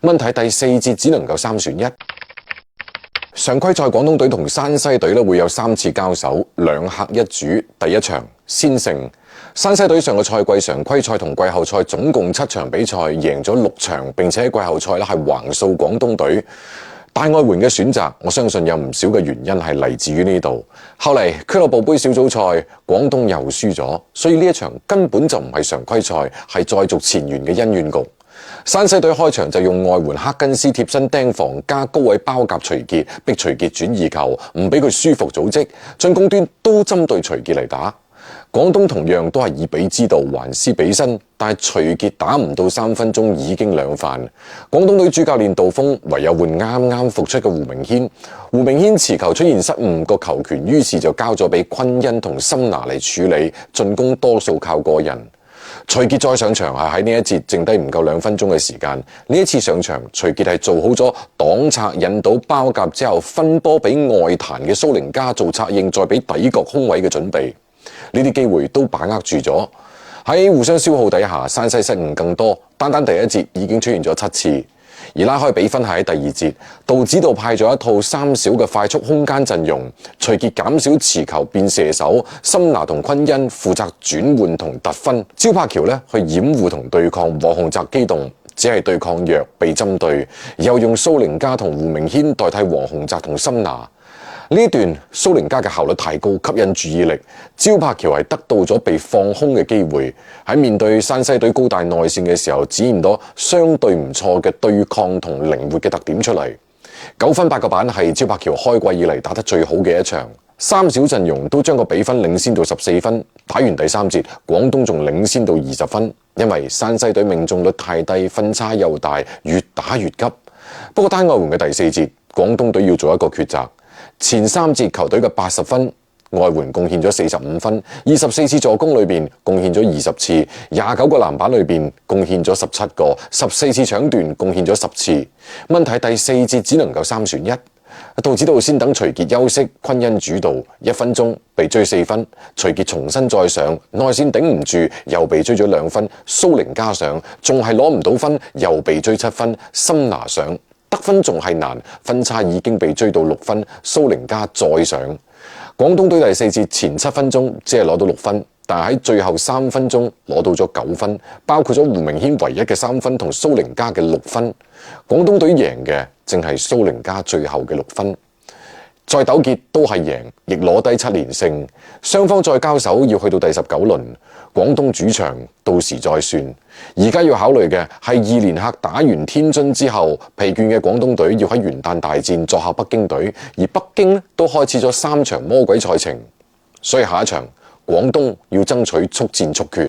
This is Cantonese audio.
問題第4節只能夠3選1。常規賽廣東隊同山西隊會有3次交手，2客1主。第一場先勝，山西隊上個賽季常規賽同季後賽總共7場比賽贏咗6場，並且喺季後賽係橫掃廣東隊。大外援嘅選擇，我相信有唔少嘅原因係嚟自於呢度。後嚟俱樂部杯小組賽，廣東又輸咗，所以呢一場根本就唔係常規賽，係再續前緣嘅恩怨局。山西隊開場就用外援克根斯貼身釘防加高位包夾徐傑，逼徐傑轉移球，唔俾佢舒服組織，進攻端都針對徐傑嚟打。廣東同樣都係以彼之道還施彼身，但係徐傑打唔到3分鐘已經兩犯。廣東隊主教練杜鋒唯有換啱啱復出嘅胡明軒。胡明軒持球出現失誤，個球權於是就交咗俾昆恩同森拿嚟處理，進攻多數靠個人。徐傑再上場係喺呢一節剩低唔夠2分鐘嘅時間，呢一次上場徐傑係做好咗擋拆引導包夾之後分波俾外彈嘅蘇寧加做策應，再俾底角空位嘅準備。呢啲機會都把握住咗，喺互相消耗底下，山西失誤更多，單單第一節已經出現咗7次。而拉開比分係喺第2節，杜指導派咗一套3小嘅快速空間陣容，徐傑減少持球變射手，森拿同昆恩負責轉換同得分，焦柏橋去掩護同對抗黃鴻澤機動，只係對抗弱被針對，又用蘇寧加同胡明軒代替黃鴻澤同森拿。呢段蘇寧加嘅效率太高，吸引注意力。焦柏橋係得到咗被放空嘅機會，喺面對山西隊高大內線嘅時候，展現到相對唔錯嘅對抗同靈活嘅特點出嚟。9分8個板係焦柏橋開季以嚟打得最好嘅一場。3小陣容都將個比分領先到14分。打完第3節，廣東仲領先到20分，因為山西隊命中率太低，分差又大，越打越急。不過單外援嘅第4節，廣東隊要做一個抉擇。前3節球隊嘅80分，外援貢獻咗45分，24次助攻裏邊貢獻咗20次，29個籃板裏邊貢獻咗17個，14次搶斷貢獻咗10次。問題第4節只能夠3選1，杜指導先等徐傑休息，昆恩主導1分鐘被追4分，徐傑重新再上，內線頂唔住，又被追咗2分，蘇寧加上仲係攞唔到分，又被追7分，森拿上。得分仲係難，分差已經被追到6分，蘇寧加再上。廣東隊第4節前7分鐘只係攞到6分，但係喺最後3分鐘攞到咗9分，包括咗胡明軒唯一嘅3分同蘇寧加嘅6分。廣東隊贏嘅正係蘇寧加最後嘅6分。再糾結都係贏，亦攞低7連勝。雙方再交手要去到第19輪，廣東主場到時再算。而家要考慮嘅係2連客打完天津之後，疲倦嘅廣東隊要喺元旦大戰作客北京隊，而北京都開始咗3場魔鬼賽程，所以下一場廣東要爭取速戰速決。